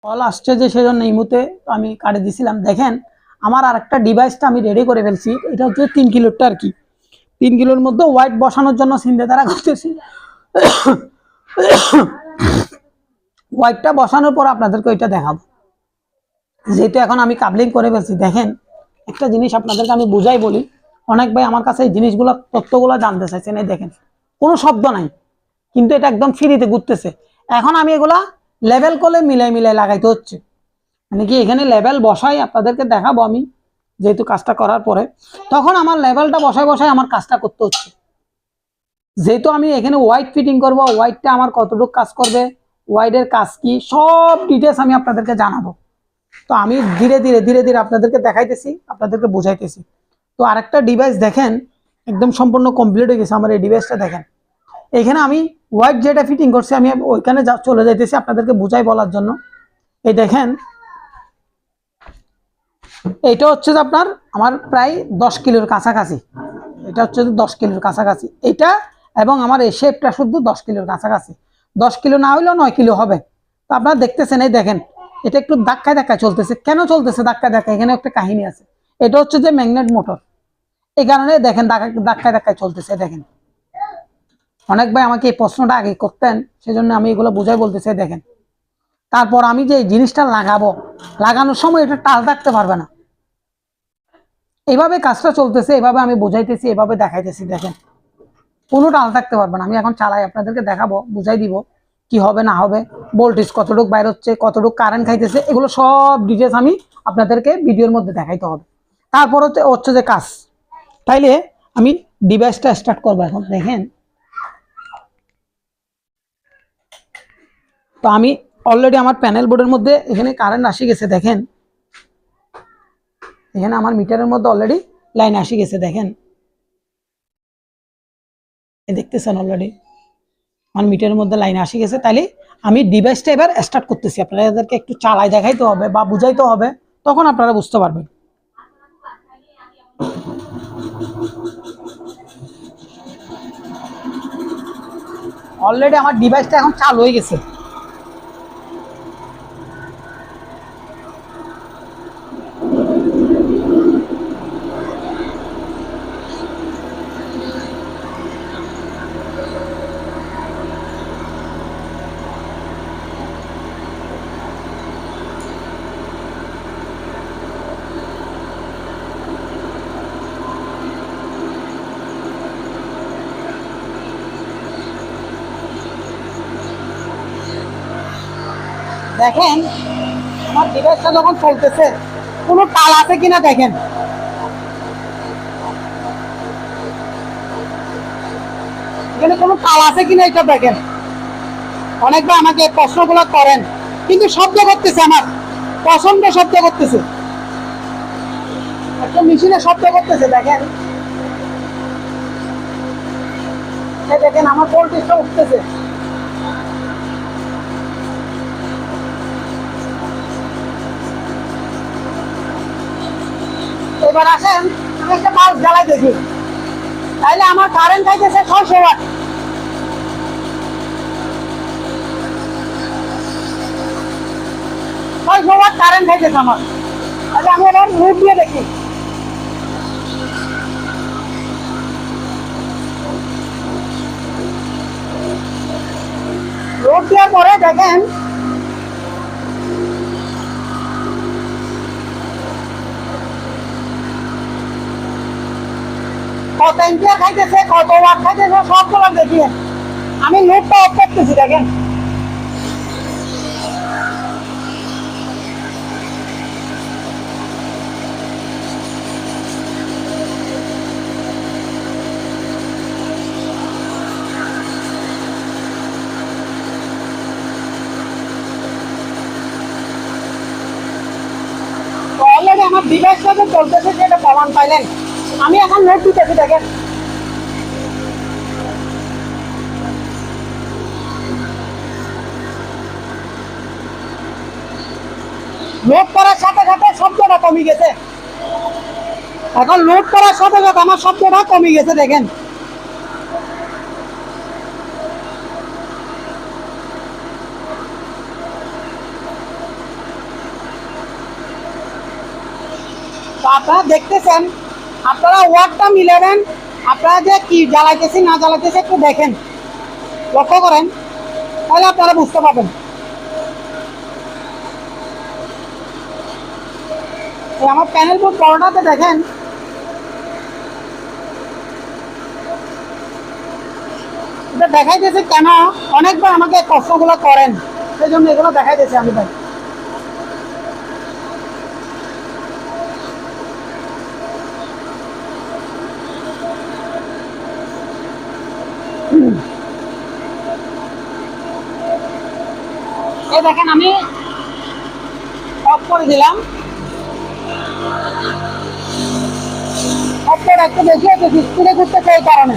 Call আসছে যে সেজন্য এই মুহূর্তে আমি কাটে দিছিলাম। দেখেন আমার আরেকটা ডিভাইসটা আমি রেডি করে ফেলছি। এটা হচ্ছে 3 কিলোটা আর কি। 3 কিলোর মধ্যে হোয়াইট বসানোর জন্য চিন্তা ধারা করতেছি। হোয়াইটটা বসানোর পর আপনাদেরকে ওইটা দেখাবো। যেহেতু এখন আমি কাবলিং করে ফেলছি, দেখেন একটা জিনিস আপনাদেরকে আমি বুঝাই বলি। অনেক ভাই আমার কাছে এই জিনিসগুলো তথ্যগুলো জানতে চাইছেন। এই দেখেন কোনো শব্দ নাই, কিন্তু এটা একদম ফ্রিতে ঘুরতেছে। এখন আমি এগুলা লেভেল করে মিলাই মিলাই লাগাইতে হচ্ছে, মানে কি এখানে লেভেল বসাই আপনাদেরকে দেখাবো আমি। যেহেতু কাজটা করার পরে তখন আমার লেভেলটা বসাই বসাই আমার কাজটা করতে হচ্ছে। যেহেতু আমি এখানে হোয়াইট ফিটিং করব, হোয়াইটটা আমার কতটুকু কাজ করবে, হোয়াইটের কাজ কি, সব ডিটেলস আমি আপনাদেরকে জানাবো। তো আমি ধীরে ধীরে ধীরে ধীরে আপনাদেরকে দেখাইতেছি, আপনাদেরকে বুঝাইতেছি। তো আরেকটা ডিভাইস দেখেন একদম সম্পূর্ণ কমপ্লিট হয়ে গেছে আমার এই ডিভাইসটা। দেখেন এখানে আমি হোয়াইট যেটা ফিটিং করছি আমি ওইখানে চলে যাইতেছি আপনাদেরকে বুঝাই বলার জন্য। এই দেখেন এটা হচ্ছে যে আপনার আমার প্রায় 10 কিলোর কাছাকাছি। এটা হচ্ছে 10 কিলোর কাছাকাছি এটা, এবং আমার এই শেপটা শুধু 10 কিলোর কাছাকাছি। 10 কিলো না হইলেও 9 কিলো হবে। তো আপনারা দেখতেছেন, এই দেখেন এটা একটু ধাক্কায় ধাক্কায় চলতেছে। কেন চলতেছে ধাক্কায় ধাক্কায়? এখানে একটা কাহিনী আছে। এটা হচ্ছে যে ম্যাগনেট মোটর, এই কারণে দেখেন ধাক্কায় ধাক্কায় চলতেছে। দেখেন অনেক ভাই আমাকে এই প্রশ্নটা আগে করতেন, সেজন্য আমি এগুলো বুঝাই বলতেছি। দেখেন তারপর আমি যে জিনিসটা লাগাবো, লাগানোর সময় এটা টাল থাকতে পারবে না। এইভাবে কাজটা চলতেছে, এভাবে আমি বোঝাইতেছি, এভাবে দেখাইতেছি। দেখেন কোনো টাল থাকতে পারবে না। আমি এখন চালাই আপনাদেরকে দেখাবো, বুঝাই দিব কি হবে না হবে, ভোল্টেজ কতটুকু বাইর হচ্ছে, কতটুকু কারেন্ট খাইতেছে, এগুলো সব ডিটেলস আমি আপনাদেরকে ভিডিওর মধ্যে দেখাইতে হবে। তারপর হচ্ছে যে কাজ। তাইলে আমি ডিভাইসটা স্টার্ট করবো এখন। দেখেন তো আমি অলরেডি আমার প্যানেল বোর্ডের মধ্যে এখানে কারেন্ট আসি গেছে। দেখেন এখানে আমার মিটারের মধ্যে অলরেডি লাইন আসি গেছে। দেখেন দেখতেছেন অলরেডি আমার মিটারের মধ্যে লাইন আসি গেছে। তাইলে আমি ডিভাইসটা এবার স্টার্ট করতেছি। আপনাদেরকে একটু চালাই দেখাইতে হবে বা বুঝাইতে হবে, তখন আপনারা বুঝতে পারবেন। অলরেডি আমার ডিভাইসটা এখন চালু হয়ে গেছে। দেখেন আমার ডিভাইসটা যখন চলতেছে কোনো তাল আছে কিনা দেখেন। এখানে কোনো তাল আছে কিনা এটা দেখেন। অনেকবার আমাকে প্রশ্নগুলো করেন, কিন্তু শব্দ করতেছে, আমার প্রচন্ড শব্দ করতেছে, একটা মেশিনে শব্দ করতেছে। দেখেন দেখেন আমার ভোল্টেজটা উঠতেছে। এবার আসেন আমি একটা বাল্ব জ্বালাই দেখি, তাইলে আমার কারেন্ট খাইতেছে 600 ওয়াট। 600 ওয়াট কারেন্ট খাইতেছে আমার। তাহলে আমি এবার লোড দিয়ে দেখি। লোড দেওয়ার পরে দেখেন কত এম্পিয়ার খাইতেছে, কত ওয়াট খাইতেছে, সবগুলো দেখিয়ে আমি লোডটা অফ করতেছি। দেখেন অলরেডি আমার ডিভাইসটা যে চলতেছে সেটা প্রমাণ পাইলেন। আমি এখন লোড দিতেছি। দেখেন লোড করার সাথে সাথে শব্দটা কমে গেছে। এখন লোড করার সাথে সাথে আমার শব্দটা কমে গেছে। দেখেন আপনারা দেখতেছেন, আপনারা ওয়াটটা মিলাবেন, আপনারা যে কি জ্বালাইতেছি না জ্বালাইতেছি একটু দেখেন, লক্ষ্য করেন, তাহলে আপনারা বুঝতে পারবেন। আমার প্যানেল বোর্ড বড়টাতে দেখেন এটা দেখাইতেছে কেন, অনেকবার আমাকে প্রশ্নগুলো করেন, সেই জন্য এগুলো দেখাইতেছি আমি ভাই। এই দেখেন আমি অফ করে দিলাম, অফ করে একটু বেশি হচ্ছে স্পিডে ঘুরতে সেই কারণে।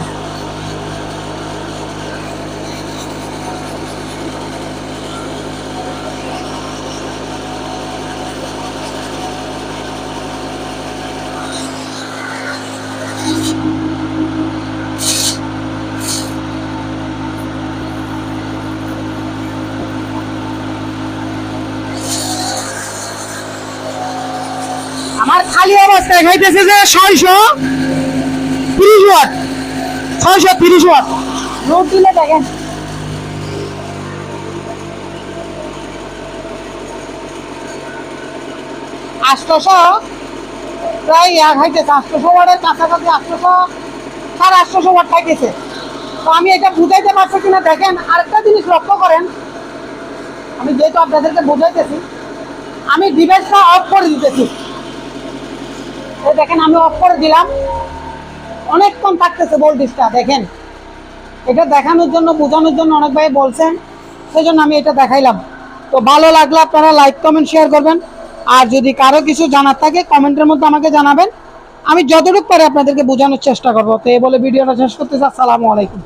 আমার খালি অবস্থায় খাইতেছে যে 630 ওয়াট, 630 ওয়াট লোড দিলে দেখেন আটশোশো, প্রায় খাইতেছে 800 ওয়াটের কাছাকাছি, 800 850 ওয়াট খাইতেছে। তো আমি এটা বুঝাইতে পারছি কিনা দেখেন। আরেকটা জিনিস লক্ষ্য করেন, আমি যেহেতু আপনাদেরকে বুঝাইতেছি, আমি ডিভাইসটা অফ করে দিতেছি, এই দেখেন আমি অফ করে দিলাম, অনেকক্ষণ থাকতেছে ভোল্টেজটা দেখেন। এটা দেখানোর জন্য, বোঝানোর জন্য অনেক ভাই বলছেন, সেই জন্য আমি এটা দেখাইলাম। তো ভালো লাগলে আপনারা লাইক কমেন্ট শেয়ার করবেন, আর যদি কারো কিছু জানার থাকে কমেন্টের মধ্যে আমাকে জানাবেন, আমি যতটুকু পারি আপনাদেরকে বোঝানোর চেষ্টা করবো। তো এই বলে ভিডিওটা শেষ করতেছি। আসসালামু আলাইকুম।